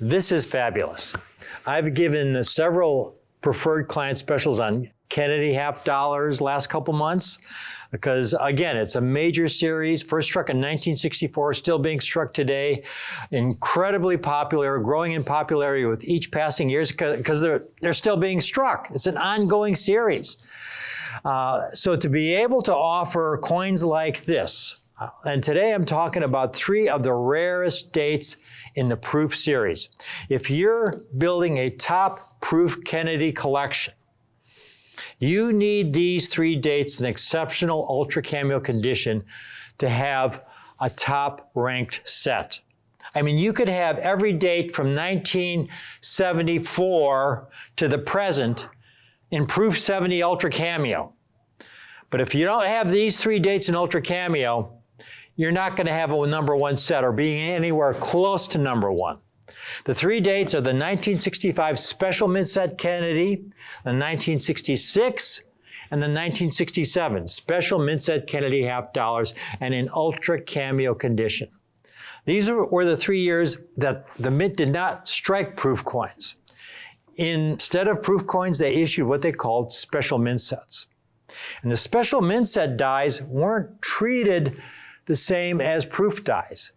This is fabulous. I've given several preferred client specials on Kennedy Half Dollars last couple months because, again, it's a major series. First struck in 1964, still being struck today. Incredibly popular, growing in popularity with each passing years because they're still being struck. It's an ongoing series. So to be able to offer coins like this, and today I'm talking about 3 of the rarest dates in the proof series. If you're building a top proof Kennedy collection, you need these 3 dates in exceptional Ultra Cameo condition to have a top ranked set. I mean, you could have every date from 1974 to the present in Proof 70 Ultra Cameo. But if you don't have these 3 dates in Ultra Cameo, you're not going to have a #1 set or being anywhere close to #1. The 3 dates are the 1965 Special Mint Set Kennedy, the 1966, and the 1967 Special Mint Set Kennedy Half Dollars, and in Ultra Cameo condition. These were the 3 years that the Mint did not strike proof coins. Instead of proof coins, they issued what they called Special Mint Sets. And the Special Mint Set dies weren't treated the same as proof dies.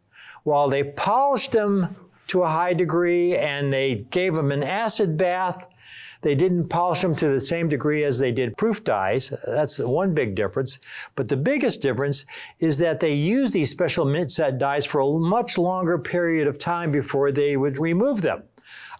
While they polished them to a high degree and they gave them an acid bath, they didn't polish them to the same degree as they did proof dies. That's one big difference. But the biggest difference is that they used these Special Mint Set dies for a much longer period of time before they would remove them.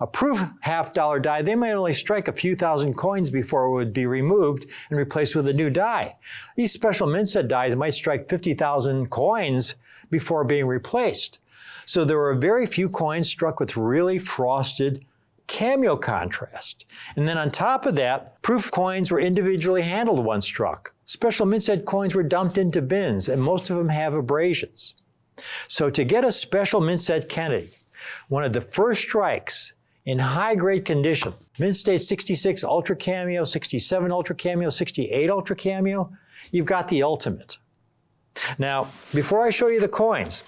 A proof half-dollar die, they might only strike a few thousand coins before it would be removed and replaced with a new die. These Special Mint Set dies might strike 50,000 coins before being replaced. So there were very few coins struck with really frosted cameo contrast. And then on top of that, proof coins were individually handled once struck. Special Mint Set coins were dumped into bins, and most of them have abrasions. So to get a Special Mint Set Kennedy, one of the first strikes in high-grade condition, Mint State 66 Ultra Cameo, 67 Ultra Cameo, 68 Ultra Cameo, you've got the ultimate. Now, before I show you the coins,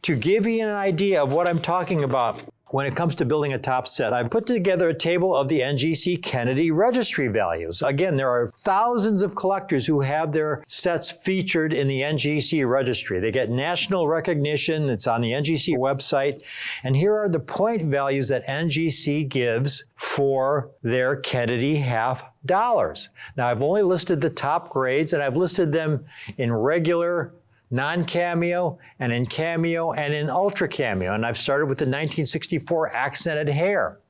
to give you an idea of what I'm talking about when it comes to building a top set, I've put together a table of the NGC Kennedy Registry values. Again, there are thousands of collectors who have their sets featured in the NGC Registry. They get national recognition. It's on the NGC website. And here are the point values that NGC gives for their Kennedy Half Dollars. Now, I've only listed the top grades, and I've listed them in regular, non-cameo, and in cameo, and in ultra cameo. And I've started with the 1964 accented hair.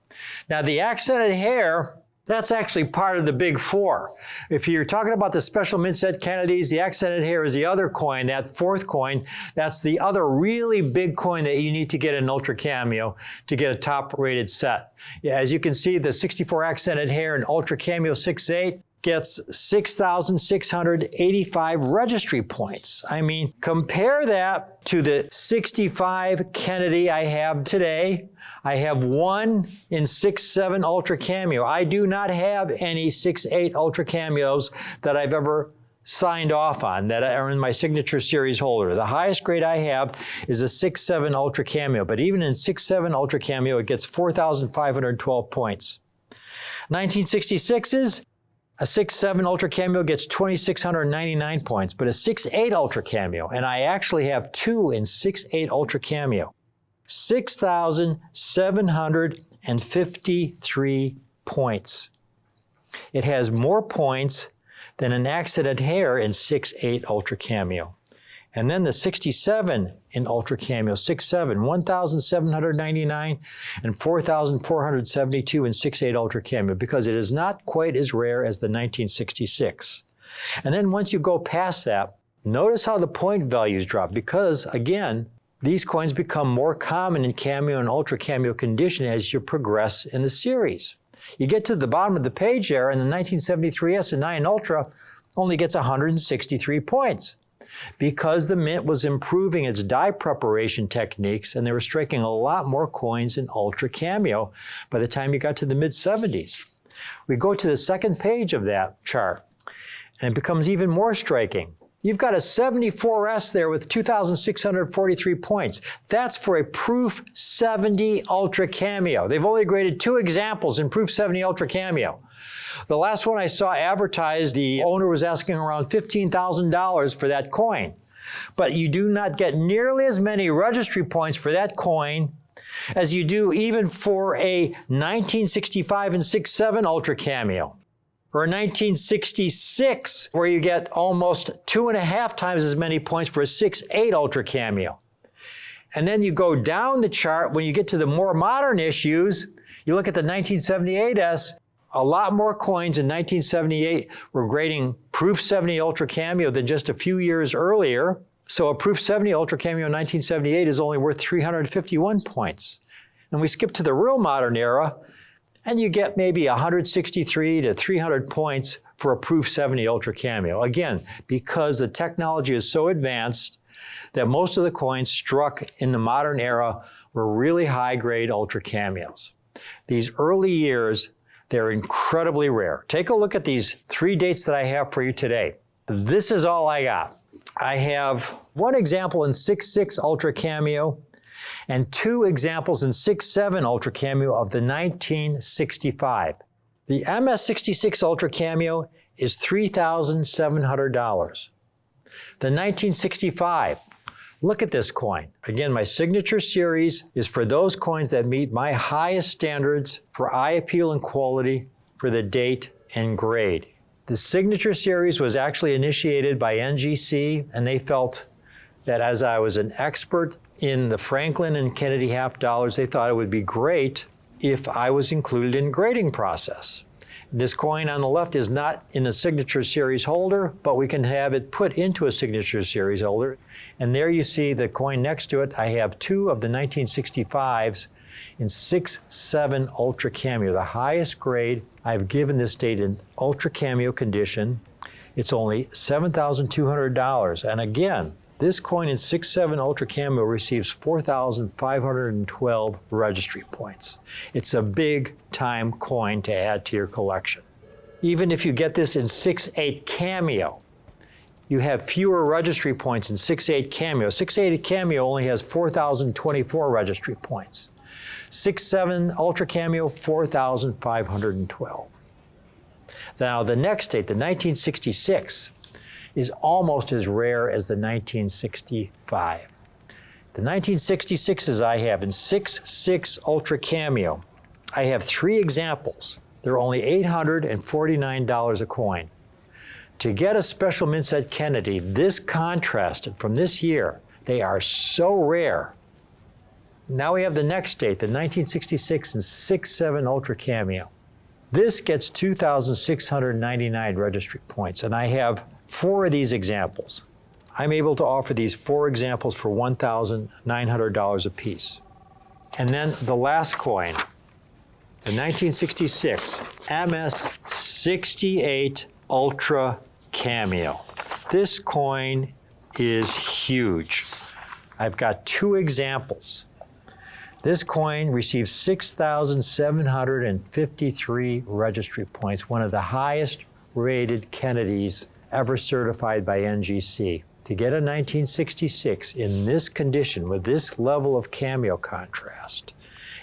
Now the accented hair, that's actually part of the big 4. If you're talking about the Special Mint Set Kennedys, the accented hair is the other coin, that 4th coin. That's the other really big coin that you need to get in Ultra Cameo to get a top rated set. As you can see, the 64 accented hair in Ultra Cameo 6.8 gets 6,685 registry points. I mean, compare that to the 65 Kennedy I have today. I have 1 in 6.7 Ultra Cameo. I do not have any 6.8 Ultra Cameos that I've ever signed off on that are in my signature series holder. The highest grade I have is a 6.7 Ultra Cameo, but even in 6.7 Ultra Cameo, it gets 4,512 points. 1966's a 6.7 Ultra Cameo gets 2,699 points, but a 6.8 Ultra Cameo, and I actually have 2 in 6.8 Ultra Cameo, 6,753 points. It has more points than an accented hair in 6.8 Ultra Cameo. And then the 67 in Ultra Cameo, 6.7, 1,799 and 4,472 in 6.8 Ultra Cameo, because it is not quite as rare as the 1966. And then once you go past that, notice how the point values drop, because again, these coins become more common in Cameo and Ultra Cameo condition as you progress in the series. You get to the bottom of the page there, and the 1973 S&9 Ultra only gets 163 points. Because the Mint was improving its die preparation techniques and they were striking a lot more coins in Ultra Cameo by the time you got to the mid-70s. We go to the second page of that chart and it becomes even more striking. You've got a 74S there with 2,643 points. That's for a Proof 70 Ultra Cameo. They've only graded 2 examples in Proof 70 Ultra Cameo. The last one I saw advertised, the owner was asking around $15,000 for that coin. But you do not get nearly as many registry points for that coin as you do even for a 1965 and 67 Ultra Cameo. Or a 1966, where you get almost 2.5 times as many points for a 68 Ultra Cameo. And then you go down the chart, when you get to the more modern issues, you look at the 1978S, a lot more coins in 1978 were grading Proof 70 Ultra Cameo than just a few years earlier. So a Proof 70 Ultra Cameo in 1978 is only worth 351 points. And we skip to the real modern era, and you get maybe 163 to 300 points for a Proof 70 Ultra Cameo. Again, because the technology is so advanced that most of the coins struck in the modern era were really high-grade Ultra Cameos. These early years, they're incredibly rare. Take a look at these 3 dates that I have for you today. This is all I got. I have 1 example in 66 Ultra Cameo, and 2 examples in 67 Ultra Cameo of the 1965. The MS66 Ultra Cameo is $3,700. The 1965, look at this coin. Again, my signature series is for those coins that meet my highest standards for eye appeal and quality for the date and grade. The signature series was actually initiated by NGC, and they felt that as I was an expert in the Franklin and Kennedy Half Dollars, they thought it would be great if I was included in the grading process. This coin on the left is not in a signature series holder, but we can have it put into a signature series holder. And there you see the coin next to it. I have 2 of the 1965s in 6/7 Ultra Cameo, the highest grade. I've given this date in Ultra Cameo condition. It's only $7,200. And again, this coin in 6/7 Ultra Cameo receives 4,512 registry points. It's a big time coin to add to your collection. Even if you get this in 6/8 Cameo, you have fewer registry points in 6/8 Cameo. 6/8 Cameo only has 4,024 registry points. 6/7 Ultra Cameo, 4,512. Now the next date, the 1966, is almost as rare as the 1965. The 1966s I have in 6/6 Ultra Cameo. I have 3 examples. They're only $849 a coin. To get a special mint set Kennedy, this contrasted from this year, they are so rare. Now we have the next date, the 1966 and 6/7 Ultra Cameo. This gets 2,699 registry points, and I have 4 of these examples. I'm able to offer these 4 examples for $1,900 a piece. And then the last coin, the 1966 MS68 Ultra Cameo. This coin is huge. I've got 2 examples. This coin receives 6,753 registry points, one of the highest rated Kennedys ever certified by NGC. To get a 1966 in this condition with this level of cameo contrast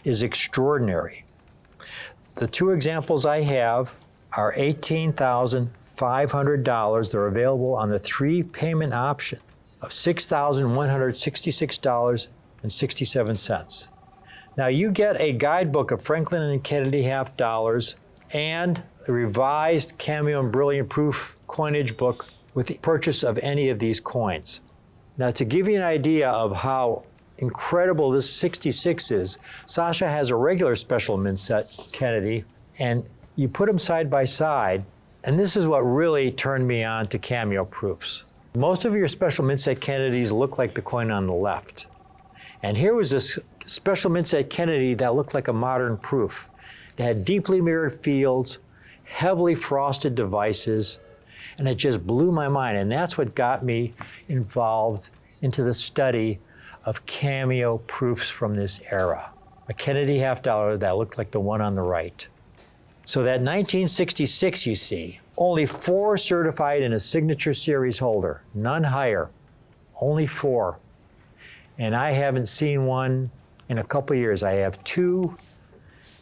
is extraordinary. The 2 examples I have are $18,500. They're available on the 3 payment option of $6,166.67. Now you get a guidebook of Franklin and Kennedy Half Dollars and a revised Cameo and Brilliant Proof coinage book with the purchase of any of these coins. Now to give you an idea of how incredible this 66 is, Sasha has a regular special mint set Kennedy, and you put them side by side, and this is what really turned me on to Cameo proofs. Most of your special mint set Kennedys look like the coin on the left. And here was this special mint set Kennedy that looked like a modern proof. It had deeply mirrored fields, heavily frosted devices, and it just blew my mind. And that's what got me involved into the study of Cameo proofs from this era. A Kennedy half dollar that looked like the one on the right. So that 1966 you see, only 4 certified in a signature series holder, none higher, only 4. And I haven't seen one in a couple years. I have 2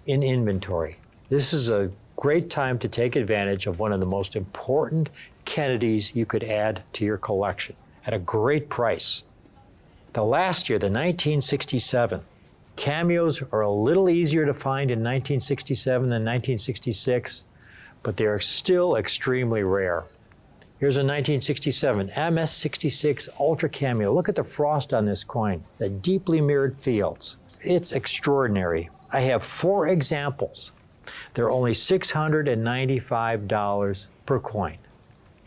in inventory. This is a great time to take advantage of one of the most important Kennedys you could add to your collection at a great price. The last year, the 1967, cameos are a little easier to find in 1967 than 1966, but they are still extremely rare. Here's a 1967 MS66 Ultra Cameo. Look at the frost on this coin, the deeply mirrored fields. It's extraordinary. I have 4 examples. They're only $695 per coin.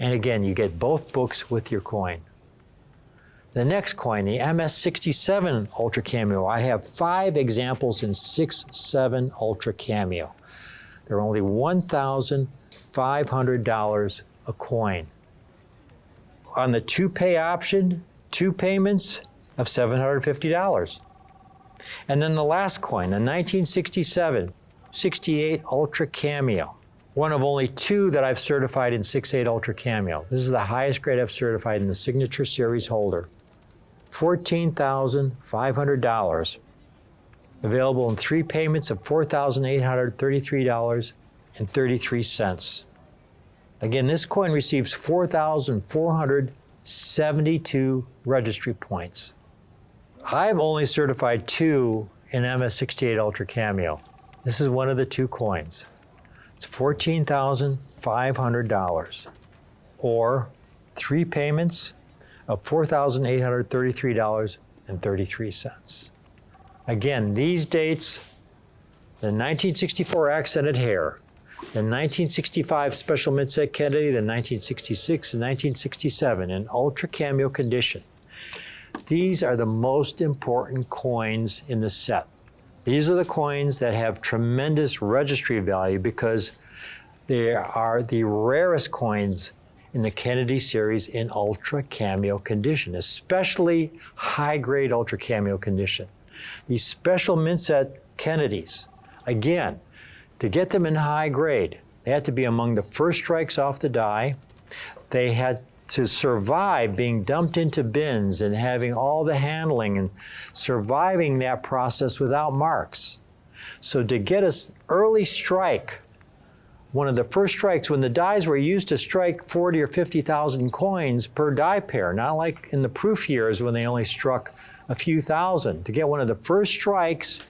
And again, you get both books with your coin. The next coin, the MS67 Ultra Cameo, I have 5 examples in 6/7 Ultra Cameo. They're only $1,500 a coin. On the 2-pay option, 2 payments of $750. And then the last coin, the 1967 68 Ultra Cameo, one of only 2 that I've certified in 6/8 Ultra Cameo. This is the highest grade I've certified in the signature series holder. $14,500. Available in 3 payments of $4,833.33. Again, this coin receives 4,472 registry points. I've only certified 2 in MS68 Ultra Cameo. This is one of the 2 coins. It's $14,500, or 3 payments of $4,833.33. Again, these dates, the 1964 accented hair, the 1965 Special Mint Set Kennedy, the 1966 and 1967 in Ultra Cameo condition. These are the most important coins in the set. These are the coins that have tremendous registry value because they are the rarest coins in the Kennedy series in Ultra Cameo condition, especially high-grade Ultra Cameo condition. These Special Mint Set Kennedys, again, to get them in high grade, they had to be among the first strikes off the die. They had to survive being dumped into bins and having all the handling and surviving that process without marks. So to get an early strike, one of the first strikes, when the dies were used to strike 40 or 50,000 coins per die pair, not like in the proof years when they only struck a few thousand. To get one of the first strikes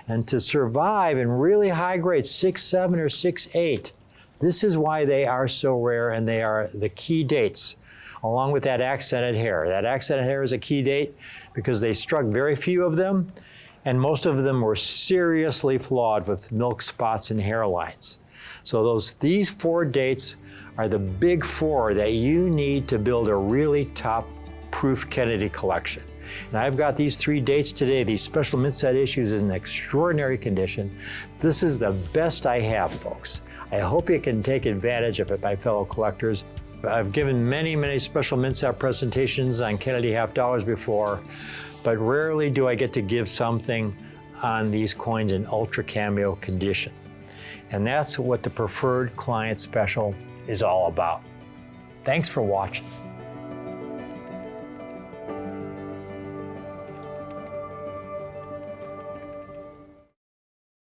and to survive in really high grades, 6/7 or 6/8, this is why they are so rare, and they are the key dates, along with that accented hair. That accented hair is a key date because they struck very few of them, and most of them were seriously flawed with milk spots and hairlines. So these 4 dates are the big 4 that you need to build a really top proof Kennedy collection. And I've got these 3 dates today, these Special Mint Set issues in extraordinary condition. This is the best I have, folks. I hope you can take advantage of it, my fellow collectors. I've given many, many Special Mint Set presentations on Kennedy Half Dollars before, but rarely do I get to give something on these coins in Ultra Cameo condition. And that's what the Preferred Client Special is all about. Thanks for watching.